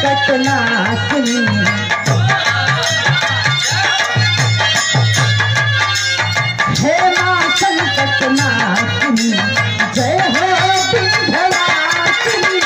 संकट नाशिनी हे मां संकट नाशिनी जय हो विंध्यवासिनी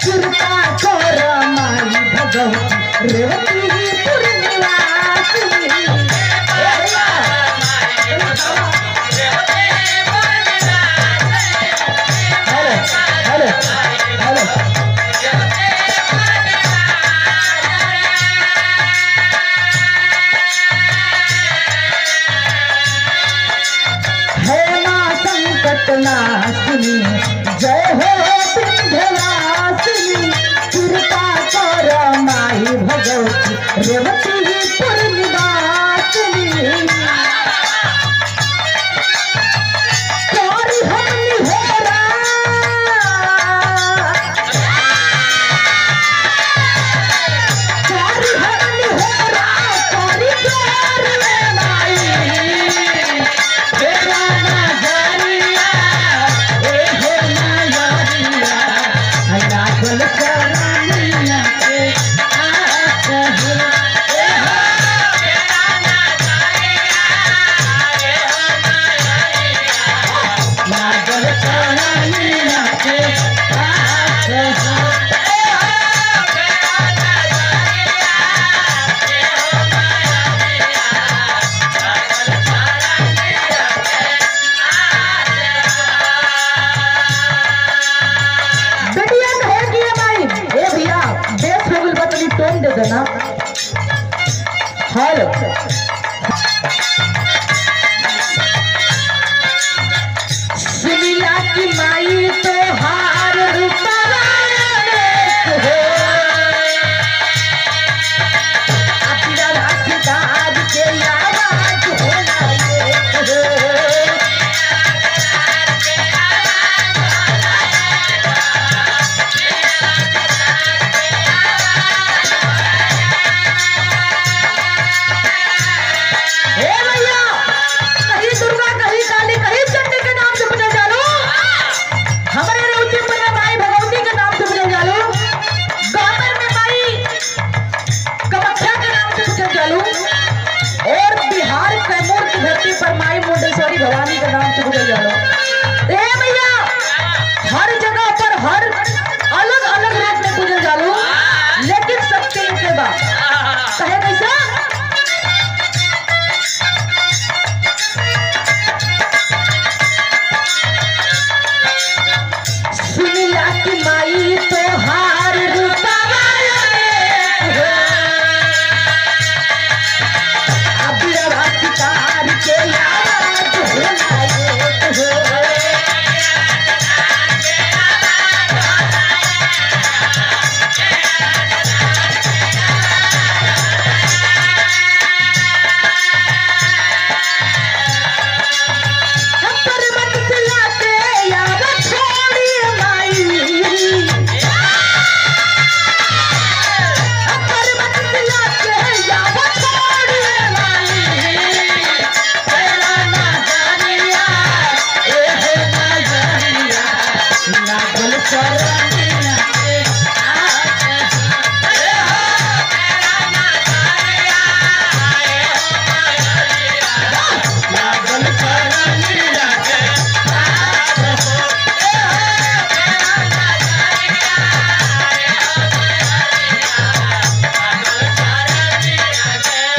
कृपा कर माई भगवती रेवतीपुर निवासिनी हे मां संकट नाशिनी जय हो विंध्यवासिनी कृपा कर माई भगवती रेवतीपुर निवासिनी करी हम निहोरा करी हम निहोरा करी प्यार में माई तेरा नजरिया ए हो नजरिया लागल चरनिया के आस हो ए हो तेरा नजरिया ए हो नजरिया लागल चरनिया के आस हो ए हो तेरा नजरिया ए हो नजरिया लागल चरनिया के बेटिया तो हो गई है भाई। ए भैया बेस हो गई बतली टोन दे देना। हेलो सुनिया की माई तो हार रूपवा अनेक हो अपना रास्तेदार के आवाज होला एक हो हे भैया कहीं दुर्गा कहीं काली कहीं चंडी के नाम से पूजा जालो हमारे रेवतीपुर में माई भगवती के नाम से पूजा जालो गामर में माई कामाख्या के नाम से पूजा जालो और बिहार कैमूर की धरती पर माई मुंडेश्वरी भवानी के नाम से पूजा जालो। ए भैया हर जगह पर हर अलग अलग रूप में पूजा जालो लेकिन सबके एक बात कहे कैसे सुनिया की माई तो हार रूपवा अनेक हो अपना रास्तेदार के आवाज होला एक हो पर्वत से लाके याद छोड़ी माई पर्वत से लाके याद छोड़ी माई तेरा नजरिया ए हो नजरिया लागल चरनिया के आस हो ए हो तेरा नजरिया ए हो नजरिया लागल चरनिया के आस हो ए हो तेरा नजरिया ए हो नजरिया लागल चरनिया के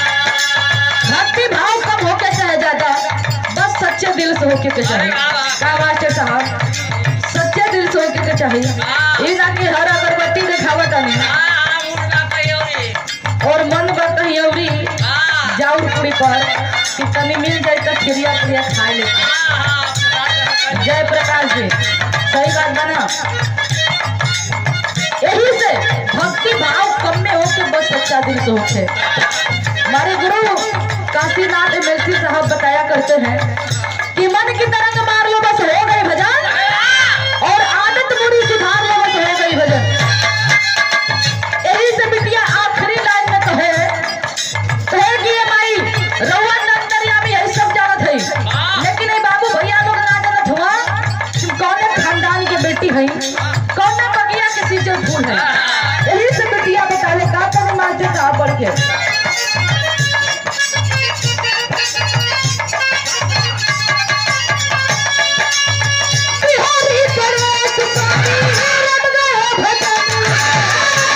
भक्ति भाव कब होके चाहे ज्यादा बस सच्चे दिल से होके के चाहिए। क्या बात है साहब सच्चे दिल से होके के चाहिए ये ना कि हर अगरबत्ती दिखावत नहीं और मन करता है अवरी जाऊर पूरी पर कि तनी मिल जाए तो खिरिया खिरिया खा ले। जय प्रकाश जी सही बात बना यही से भक्ति भाव कम में हो के बस सच्चा दिल से होते। हमारे गुरु काशीनाथ एमएलसी साहब बताया करते हैं कि मन की तरंग मार लो बस हो गए है कौन ना बगिया के सीजन फूल है यही से बेटिया बताले का तने मास्टर साहब बढ़ के बिहारी परवेश स्वामी रट गए भजन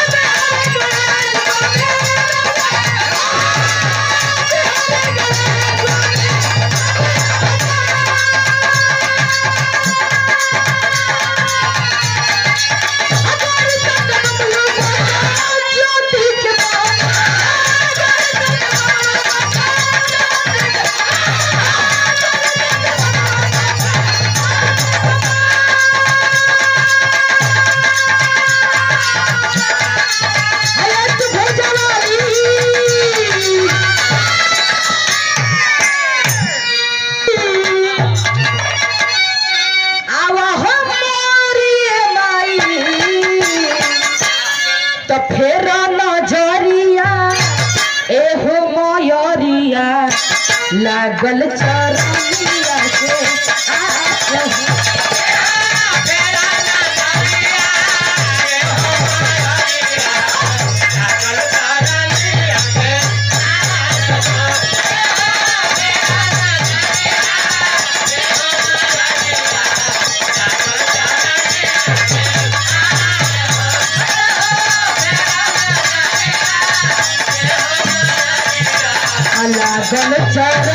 लागल चरनिया से लागल चर